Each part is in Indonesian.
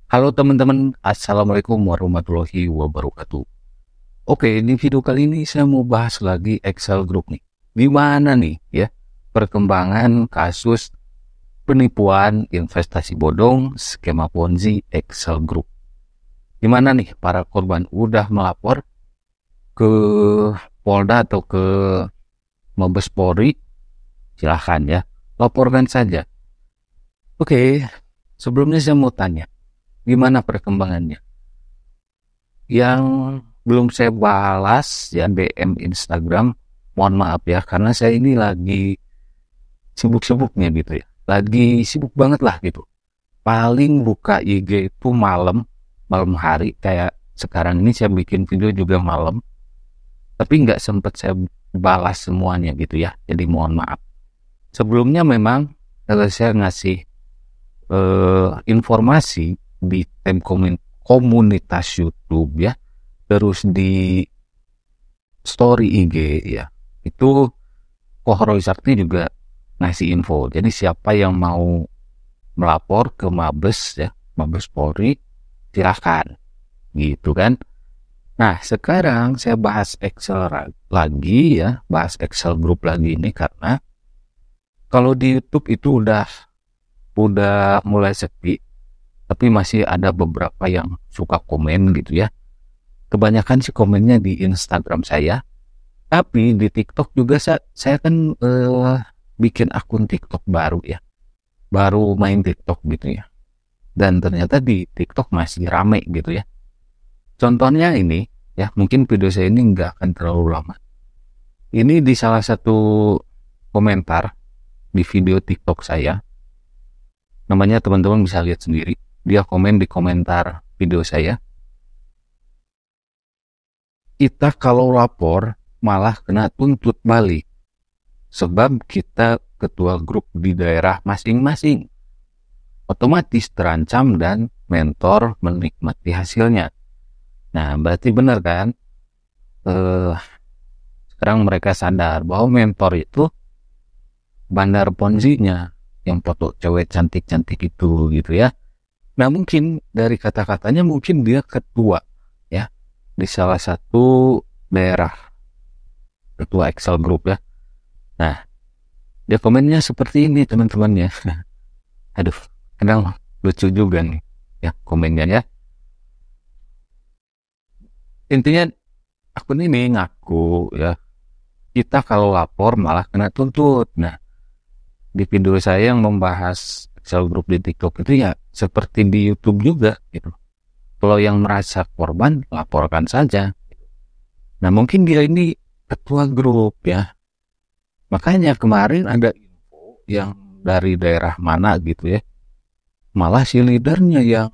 Halo teman-teman, Assalamualaikum warahmatullahi wabarakatuh. Oke, di video kali ini saya mau bahas lagi Excel Group nih. Gimana nih ya perkembangan kasus penipuan investasi bodong skema Ponzi Excel Group. Gimana nih para korban udah melapor ke Polda atau ke Mabes Polri? Silahkan ya, laporkan saja. Oke, sebelumnya saya mau tanya, gimana perkembangannya? Yang belum saya balas ya DM Instagram, mohon maaf ya karena saya ini lagi sibuk-sibuknya gitu ya, lagi sibuk banget lah gitu. Paling buka IG itu malam hari, kayak sekarang ini saya bikin video juga malam, tapi nggak sempet saya balas semuanya gitu ya, jadi mohon maaf. Sebelumnya memang kalau saya ngasih informasi di komunitas YouTube ya, terus di story IG ya, itu Kohroy Sakti juga ngasih info. Jadi siapa yang mau melapor ke Mabes ya, Mabes Polri, silahkan gitu kan. Nah sekarang saya bahas Excel lagi ya, bahas Excel Group lagi ini karena kalau di YouTube itu udah mulai sepi, tapi masih ada beberapa yang suka komen gitu ya. Kebanyakan sih komennya di Instagram saya. Tapi di TikTok juga saya kan bikin akun TikTok baru ya. Baru main TikTok gitu ya. Dan ternyata di TikTok masih rame gitu ya. Contohnya ini ya, mungkin video saya ini nggak akan terlalu lama. Ini di salah satu komentar di video TikTok saya. Namanya teman-teman bisa lihat sendiri. Dia komen di komentar video saya. Kita kalau lapor malah kena tuntut balik. Sebab kita ketua grup di daerah masing-masing. Otomatis terancam dan mentor menikmati hasilnya. Nah, berarti benar kan? Sekarang mereka sadar bahwa mentor itu bandar ponzinya, yang foto cewek cantik-cantik itu gitu ya. Nah, mungkin dari kata-katanya mungkin dia ketua ya di salah satu daerah, ketua Excel Group ya. Nah, dia komennya seperti ini teman-temannya. Aduh, kadang lucu juga nih ya komennya ya. Intinya akun ini ngaku ya, kita kalau lapor malah kena tuntut. Nah, di video saya yang membahas Excel Group di TikTok itu ya seperti di YouTube juga gitu. Kalau yang merasa korban, laporkan saja. Nah, mungkin dia ini ketua grup ya. Makanya kemarin ada info yang dari daerah mana gitu ya. Malah si leadernya yang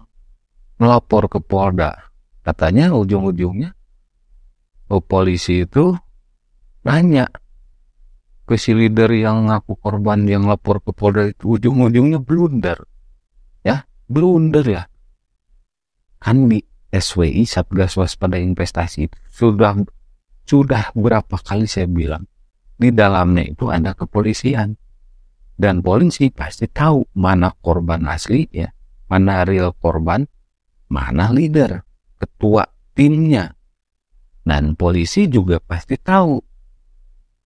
melapor ke Polda. Katanya ujung-ujungnya polisi itu nanya ke si leader yang ngaku korban yang lapor ke Polda itu, ujung-ujungnya blunder. Ya, blunder ya. Kan di SWI, Satgas Waspada Investasi, sudah berapa kali saya bilang, di dalamnya itu ada kepolisian. Dan polisi pasti tahu mana korban asli ya, mana real korban, mana leader, ketua timnya. Dan polisi juga pasti tahu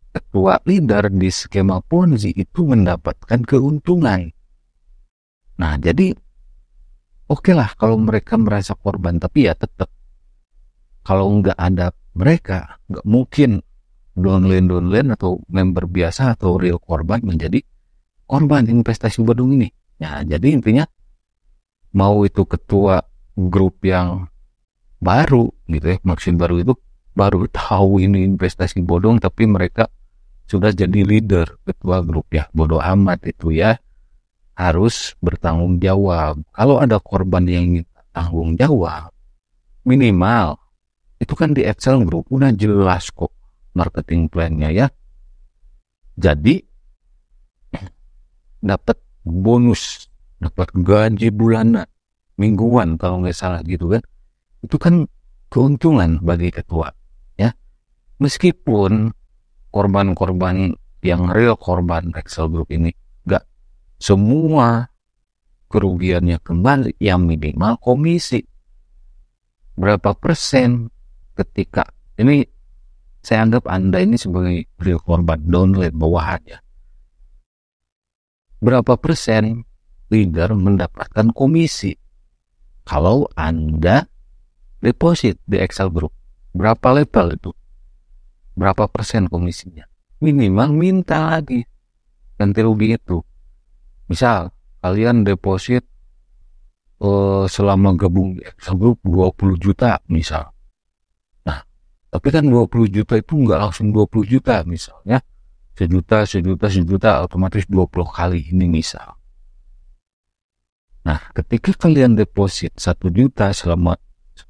ketua leader di skema Ponzi itu mendapatkan keuntungan. Nah, jadi oke lah kalau mereka merasa korban, tapi ya tetap kalau nggak ada mereka, nggak mungkin downline atau member biasa atau real korban menjadi korban investasi bodong ini. Ya, jadi intinya mau itu ketua grup yang baru gitu ya, maksud baru itu baru tahu ini investasi bodong, tapi mereka sudah jadi leader ketua grup ya, bodoh amat itu ya, harus bertanggung jawab. Kalau ada korban yang minta tanggung jawab, minimal itu kan di Excel Group udah jelas kok marketing plan-nya ya. Jadi dapat bonus, dapat gaji bulanan, mingguan kalau nggak salah gitu kan. Itu kan keuntungan bagi ketua ya. Meskipun korban-korban yang real korban Excel Group ini nggak semua kerugiannya kembali, yang minimal komisi. Berapa persen ketika ini, saya anggap Anda ini sebagai real korban, downline bawahannya. Berapa persen leader mendapatkan komisi kalau Anda deposit di Excel Group? Berapa level itu? Berapa persen komisinya? Minimal minta lagi ganti rugi itu. Misal kalian deposit selama gabung di Excel Group 20 juta misal. Nah, tapi kan 20 juta itu nggak langsung 20 juta misalnya. Sejuta, otomatis 20 kali ini misal. Nah, ketika kalian deposit 1 juta selama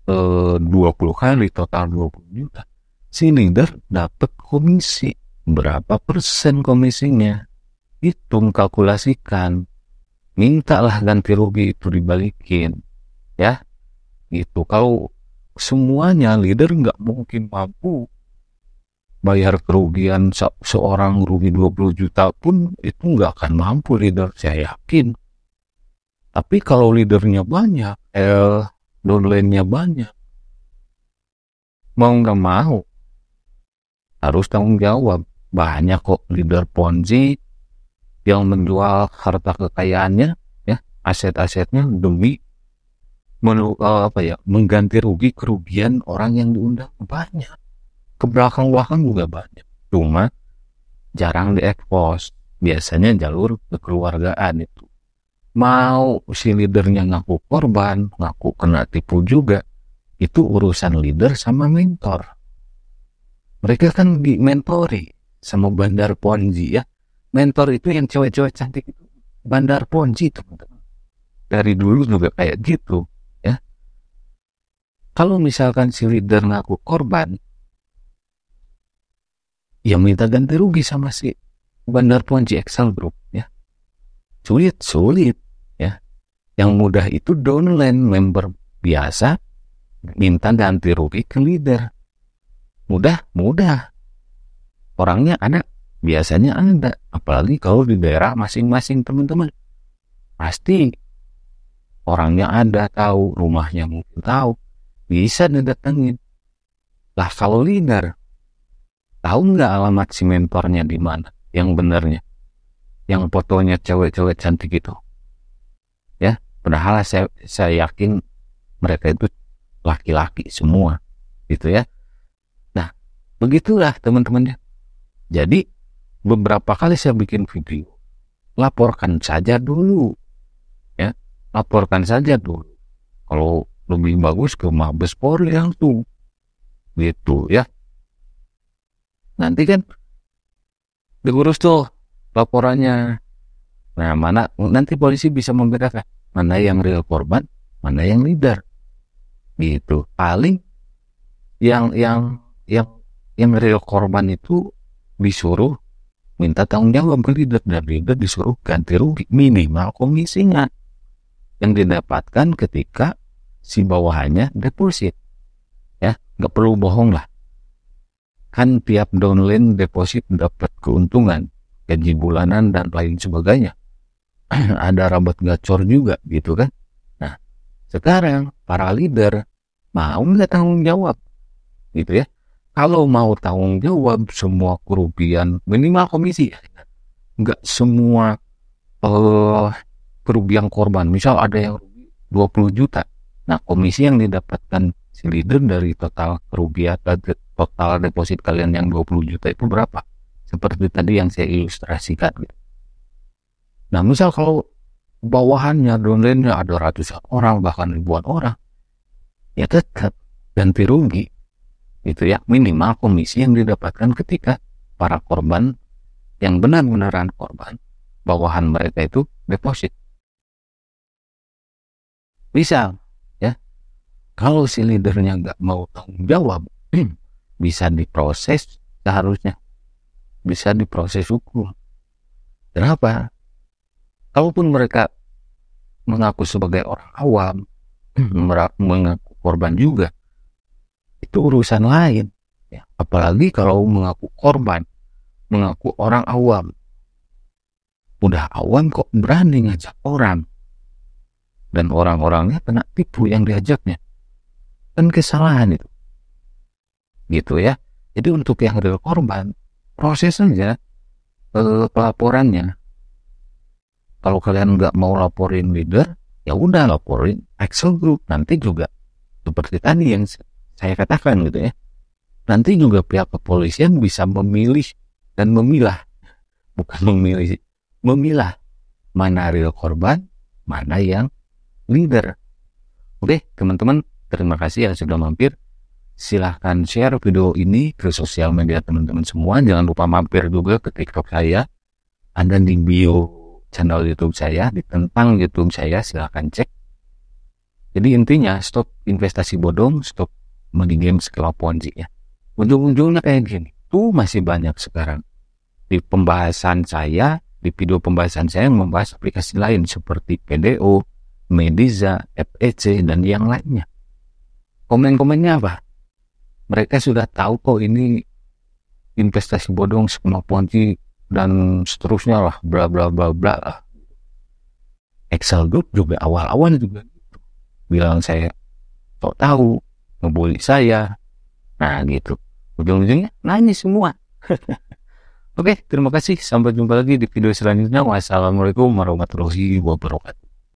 20 kali, total 20 juta, si leader dapat komisi. Berapa persen komisinya? Hitung, kalkulasikan. Mintalah ganti rugi itu dibalikin. Ya, gitu. Kalau semuanya leader nggak mungkin mampu bayar kerugian seorang rugi 20 juta pun, itu nggak akan mampu leader, saya yakin. Tapi kalau leadernya banyak, downline-nya banyak, mau nggak mau harus tanggung jawab. Banyak kok leader Ponzi yang menjual harta kekayaannya, ya, aset-asetnya demi mengganti rugi kerugian orang yang diundang. Banyak. Ke belakang juga banyak, cuma jarang diekspos. Biasanya jalur kekeluargaan itu. Mau si leadernya ngaku korban, ngaku kena tipu juga, itu urusan leader sama mentor. Mereka kan dimentori sama bandar Ponzi, ya. Mentor itu yang cewek-cewek cantik itu bandar Ponzi, teman-teman. Dari dulu juga kayak gitu, ya. Kalau misalkan si leader ngaku korban, ya minta ganti rugi sama si bandar Ponzi Excel Group, ya. Sulit, ya. Yang mudah itu downline member biasa minta ganti rugi ke leader. Mudah. Orangnya ada, biasanya ada. Apalagi kalau di daerah masing-masing, teman-teman. Pasti orangnya ada, tahu, rumahnya mungkin tahu, bisa didatengin. Lah kalau leader, tahu nggak alamat si mentornya di mana? Yang benarnya, yang fotonya cewek-cewek cantik itu, ya. Padahal saya yakin mereka itu laki-laki semua, gitu ya. Nah, begitulah teman-teman ya. Jadi beberapa kali saya bikin video, laporkan saja dulu, ya. Laporkan saja dulu. Kalau lebih bagus ke Mabes Polri langsung, gitu ya. Nanti kan diurus tuh laporannya. Nah, nanti polisi bisa membedakan mana yang real korban, mana yang leader. Gitu. Paling yang real korban itu disuruh minta tanggung jawab ke leader, dan leader disuruh ganti rugi minimal komisinya yang didapatkan ketika si bawahannya deposit. Ya, nggak perlu bohong lah. Kan tiap downline deposit dapat keuntungan, gaji bulanan dan lain sebagainya. Ada rabat gacor juga, gitu kan. Nah, sekarang para leader mau nggak tanggung jawab, gitu ya. Kalau mau tanggung jawab semua kerugian, minimal komisi, nggak semua kerugian korban. Misal ada yang rugi 20 juta, nah komisi yang didapatkan si leader dari total kerugian, total deposit kalian yang 20 juta itu berapa? Seperti tadi yang saya ilustrasikan. Nah, misal kalau bawahannya, downline-nya ada ratusan orang, bahkan ribuan orang, ya tetap ganti rugi. Itu ya, minimal komisi yang didapatkan ketika para korban yang benar-benaran korban, bawahan mereka itu deposit. Misal, ya, kalau si leadernya nggak mau tanggung jawab, bisa diproses, seharusnya bisa diproses hukum. Kenapa? Kalaupun mereka mengaku sebagai orang awam, mengaku korban juga, itu urusan lain, ya. Apalagi kalau mengaku korban, mengaku orang awam. Udah awam kok berani ngajak orang, dan orang-orangnya kena tipu yang diajaknya. Kan kesalahan itu. Gitu ya. Jadi untuk yang real korban, proses saja pelaporannya. Kalau kalian nggak mau laporin leader, ya udah laporin Excel Group. Nanti juga seperti tadi yang saya katakan gitu ya. Nanti juga pihak kepolisian bisa memilih dan memilah, bukan memilih, memilah mana real korban, mana yang leader. Oke, teman-teman, terima kasih yang sudah mampir. Silahkan share video ini ke sosial media teman-teman semua. Jangan lupa mampir juga ke TikTok saya. Ada di bio channel YouTube saya, di tentang YouTube saya, silahkan cek. Jadi intinya, stop investasi bodong, stop money game skala Ponzi ya. Ujung-ujungnya kayak gini. Tuh masih banyak sekarang. Di pembahasan saya, di video pembahasan saya yang membahas aplikasi lain seperti PDO, Mediza, FEC, dan yang lainnya. Komen-komennya apa? Mereka sudah tahu kok ini investasi bodong, skema Ponzi, dan seterusnya lah, bla bla bla bla lah. Excel Group juga awal-awal juga gitu. Bilang saya sok tahu, ngebully saya. Nah gitu. Ujung-ujungnya nanya semua. Oke, terima kasih. Sampai jumpa lagi di video selanjutnya. Wassalamualaikum warahmatullahi wabarakatuh.